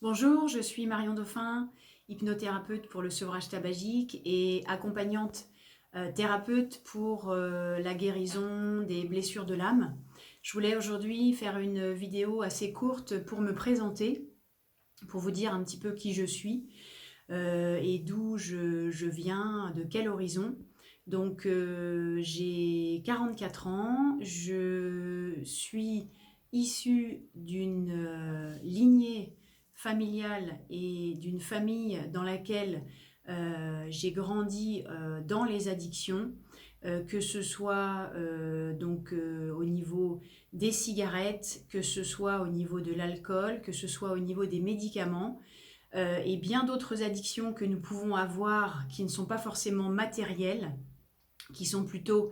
Bonjour, je suis Marion Dauphin, hypnothérapeute pour le sevrage tabagique et accompagnante thérapeute pour la guérison des blessures de l'âme. Je voulais aujourd'hui faire une vidéo assez courte pour me présenter, pour vous dire un petit peu qui je suis et d'où je viens, de quel horizon. Donc j'ai 44 ans, je suis issue d'une lignée familiale et d'une famille dans laquelle j'ai grandi dans les addictions, que ce soit au niveau des cigarettes, que ce soit au niveau de l'alcool, que ce soit au niveau des médicaments et bien d'autres addictions que nous pouvons avoir qui ne sont pas forcément matérielles, qui sont plutôt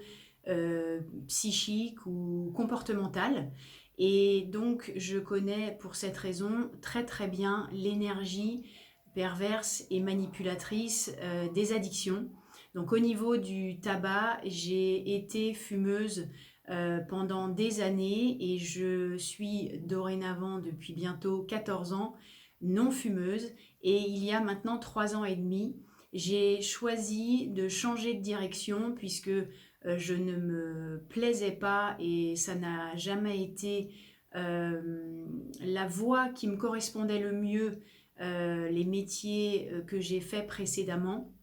psychiques ou comportementales. Et donc je connais pour cette raison très très bien l'énergie perverse et manipulatrice des addictions. Donc au niveau du tabac, j'ai été fumeuse pendant des années et je suis dorénavant depuis bientôt 14 ans non fumeuse. Et il y a maintenant 3 ans et demi, j'ai choisi de changer de direction puisque je ne me plaisais pas et ça n'a jamais été la voie qui me correspondait le mieux, les métiers que j'ai fait précédemment.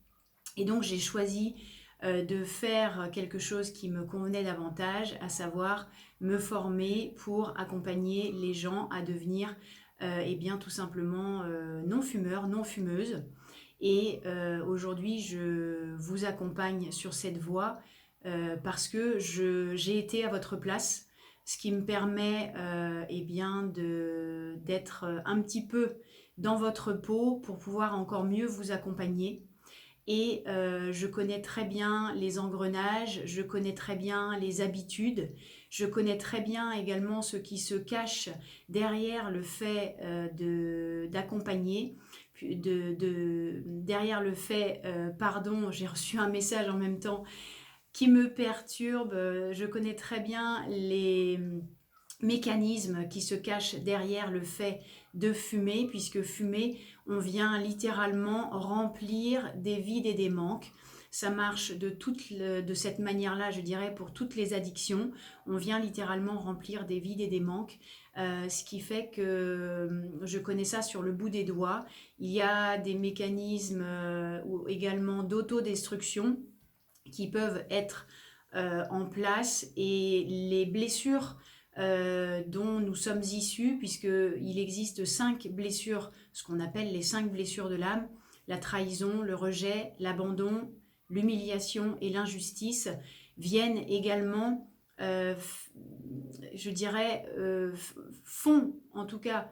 Et donc j'ai choisi de faire quelque chose qui me convenait davantage, à savoir me former pour accompagner les gens à devenir eh bien tout simplement non fumeurs, non fumeuses. Et aujourd'hui, je vous accompagne sur cette voie parce que j'ai été à votre place, ce qui me permet eh bien d'être un petit peu dans votre peau pour pouvoir encore mieux vous accompagner. Et je connais très bien les engrenages, je connais très bien les habitudes, je connais très bien également ce qui se cache derrière le fait d'accompagner, derrière le fait, pardon, j'ai reçu un message en même temps qui me perturbe, je connais très bien les mécanismes qui se cachent derrière le fait de fumer, puisque fumer, on vient littéralement remplir des vides et des manques. Ça marche de cette manière-là, je dirais, pour toutes les addictions. On vient littéralement remplir des vides et des manques, ce qui fait que je connais ça sur le bout des doigts. Il y a des mécanismes également d'autodestruction qui peuvent être en place et les blessures dont nous sommes issus, puisqu'il existe 5 blessures, ce qu'on appelle les 5 blessures de l'âme: la trahison, le rejet, l'abandon, l'humiliation et l'injustice, viennent également, je dirais, font en tout cas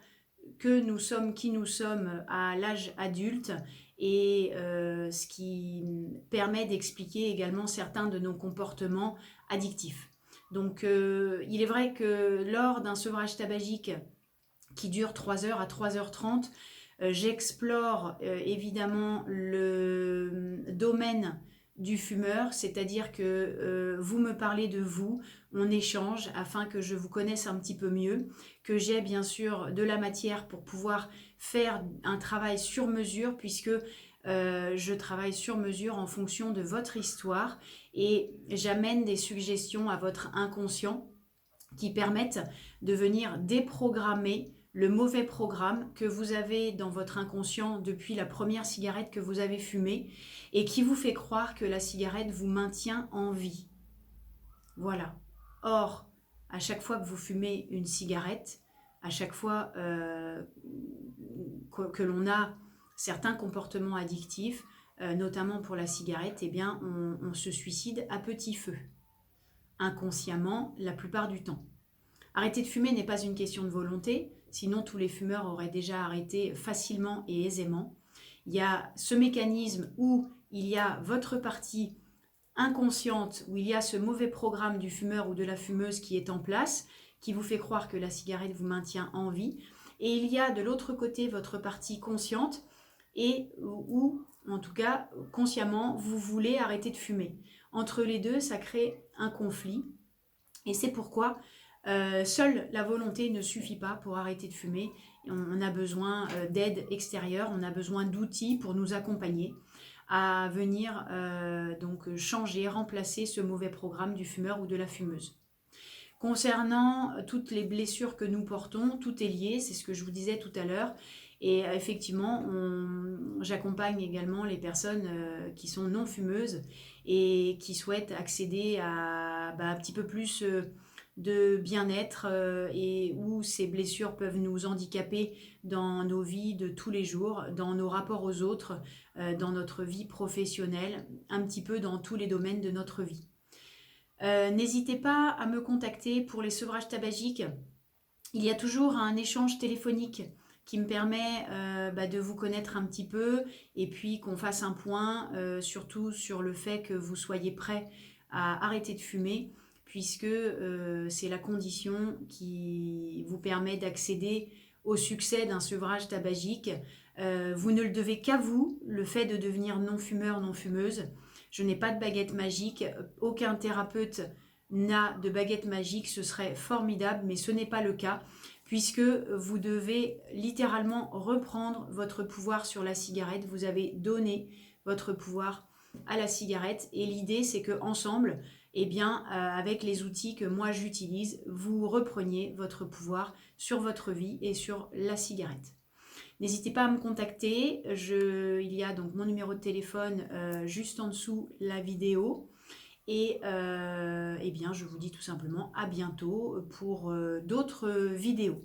que nous sommes qui nous sommes à l'âge adulte, et ce qui permet d'expliquer également certains de nos comportements addictifs. Donc il est vrai que lors d'un sevrage tabagique qui dure 3 heures à 3h30, j'explore évidemment le domaine du fumeur, c'est-à-dire que vous me parlez de vous, on échange afin que je vous connaisse un petit peu mieux, que j'ai bien sûr de la matière pour pouvoir faire un travail sur mesure, puisque je travaille sur mesure en fonction de votre histoire et j'amène des suggestions à votre inconscient qui permettent de venir déprogrammer le mauvais programme que vous avez dans votre inconscient depuis la première cigarette que vous avez fumée et qui vous fait croire que la cigarette vous maintient en vie. Voilà. Or, à chaque fois que vous fumez une cigarette, à chaque fois que l'on a certains comportements addictifs, notamment pour la cigarette, eh bien, on se suicide à petit feu, inconsciemment la plupart du temps. Arrêter de fumer n'est pas une question de volonté, sinon tous les fumeurs auraient déjà arrêté facilement et aisément. Il y a ce mécanisme où il y a votre partie inconsciente, où il y a ce mauvais programme du fumeur ou de la fumeuse qui est en place, qui vous fait croire que la cigarette vous maintient en vie. Et il y a de l'autre côté votre partie consciente, et où, en tout cas, consciemment, vous voulez arrêter de fumer. Entre les deux, ça crée un conflit. Et c'est pourquoi Seule la volonté ne suffit pas pour arrêter de fumer. On a besoin d'aide extérieure, on a besoin d'outils pour nous accompagner à venir donc changer, remplacer ce mauvais programme du fumeur ou de la fumeuse. Concernant toutes les blessures que nous portons, tout est lié, c'est ce que je vous disais tout à l'heure. Et effectivement, j'accompagne également les personnes qui sont non fumeuses et qui souhaitent accéder à un petit peu plus de bien-être et où ces blessures peuvent nous handicaper dans nos vies de tous les jours, dans nos rapports aux autres, dans notre vie professionnelle, un petit peu dans tous les domaines de notre vie. N'hésitez pas à me contacter pour les sevrages tabagiques. Il y a toujours un échange téléphonique qui me permet de vous connaître un petit peu et puis qu'on fasse un point surtout sur le fait que vous soyez prêt à arrêter de fumer puisque c'est la condition qui vous permet d'accéder au succès d'un sevrage tabagique. Vous ne le devez qu'à vous, le fait de devenir non-fumeur, non-fumeuse. Je n'ai pas de baguette magique, aucun thérapeute n'a de baguette magique, ce serait formidable, mais ce n'est pas le cas, puisque vous devez littéralement reprendre votre pouvoir sur la cigarette. Vous avez donné votre pouvoir à la cigarette, et l'idée c'est que ensemble, avec les outils que moi j'utilise, vous repreniez votre pouvoir sur votre vie et sur la cigarette. N'hésitez pas à me contacter, il y a donc mon numéro de téléphone juste en dessous la vidéo. Et je vous dis tout simplement à bientôt pour d'autres vidéos.